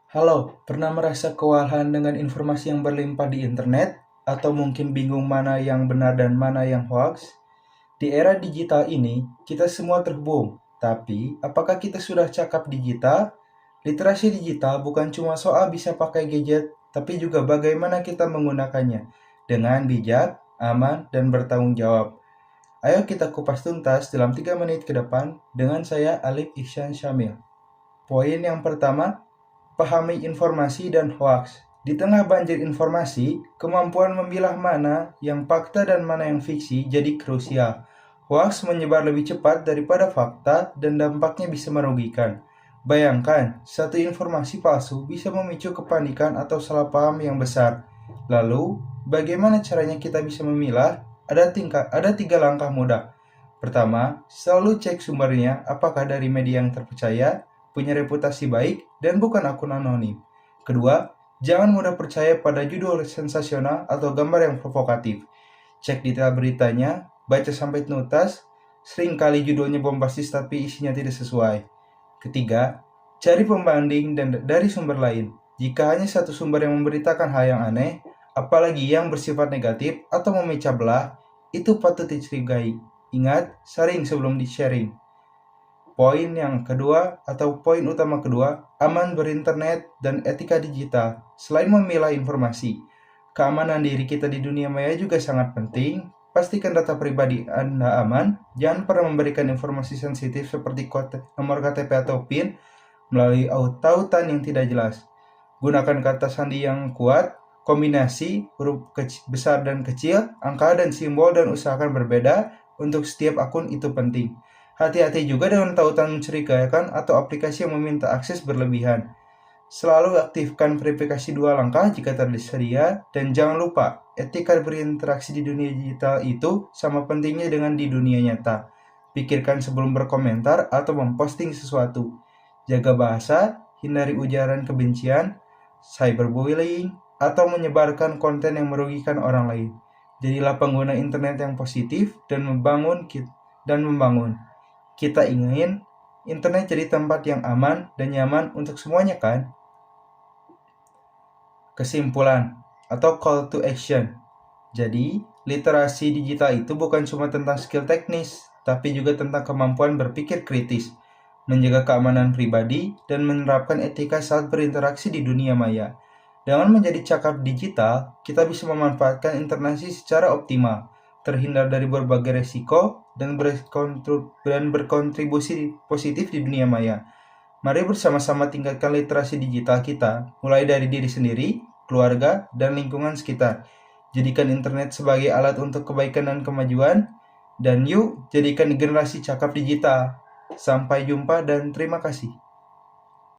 Halo, pernah merasa kewalahan dengan informasi yang berlimpah di internet? Atau mungkin bingung mana yang benar dan mana yang hoax? Di era digital ini, kita semua terhubung. Tapi, apakah kita sudah cakap digital? Literasi digital bukan cuma soal bisa pakai gadget, tapi juga bagaimana kita menggunakannya dengan bijak, aman, dan bertanggung jawab. Ayo kita kupas tuntas dalam 3 menit ke depan dengan saya Alif Ihsan Syamil. Poin yang pertama, pahami informasi dan hoaks. Di tengah banjir informasi, kemampuan memilah mana yang fakta dan mana yang fiksi jadi krusial. Hoaks menyebar lebih cepat daripada fakta dan dampaknya bisa merugikan. Bayangkan, satu informasi palsu bisa memicu kepanikan atau salah paham yang besar. Lalu, bagaimana caranya kita bisa memilah? Ada 3 langkah mudah. Pertama, selalu cek sumbernya apakah dari media yang terpercaya, punya reputasi baik, dan bukan akun anonim. Kedua, jangan mudah percaya pada judul sensasional atau gambar yang provokatif. Cek detail beritanya, baca sampai tuntas, seringkali judulnya bombastis tapi isinya tidak sesuai. Ketiga, cari pembanding dari sumber lain. Jika hanya satu sumber yang memberitakan hal yang aneh, apalagi yang bersifat negatif atau memecah belah, itu patut dicurigai. Ingat, saring sebelum di-sharing. Poin yang kedua atau poin utama kedua, aman berinternet dan etika digital. Selain memilah informasi, keamanan diri kita di dunia maya juga sangat penting. Pastikan data pribadi Anda aman. Jangan pernah memberikan informasi sensitif seperti nomor KTP atau PIN melalui tautan yang tidak jelas. Gunakan kata sandi yang kuat, kombinasi huruf besar dan kecil, angka dan simbol, dan usahakan berbeda untuk setiap akun itu penting. Hati-hati juga dengan tautan mencurigakan atau aplikasi yang meminta akses berlebihan. Selalu aktifkan verifikasi 2 langkah jika tersedia, dan jangan lupa, etika berinteraksi di dunia digital itu sama pentingnya dengan di dunia nyata. Pikirkan sebelum berkomentar atau memposting sesuatu. Jaga bahasa, hindari ujaran kebencian, cyberbullying, atau menyebarkan konten yang merugikan orang lain. Jadilah pengguna internet yang positif dan membangun. Kita ingin internet jadi tempat yang aman dan nyaman untuk semuanya, kan? Kesimpulan atau call to action. Jadi, literasi digital itu bukan cuma tentang skill teknis, tapi juga tentang kemampuan berpikir kritis, menjaga keamanan pribadi, dan menerapkan etika saat berinteraksi di dunia maya. Dengan menjadi cakap digital, kita bisa memanfaatkan informasi secara optimal, terhindar dari berbagai resiko, dan berkontribusi positif di dunia maya. Mari bersama-sama tingkatkan literasi digital kita, mulai dari diri sendiri, keluarga, dan lingkungan sekitar. Jadikan internet sebagai alat untuk kebaikan dan kemajuan, dan yuk jadikan generasi cakap digital. Sampai jumpa dan terima kasih.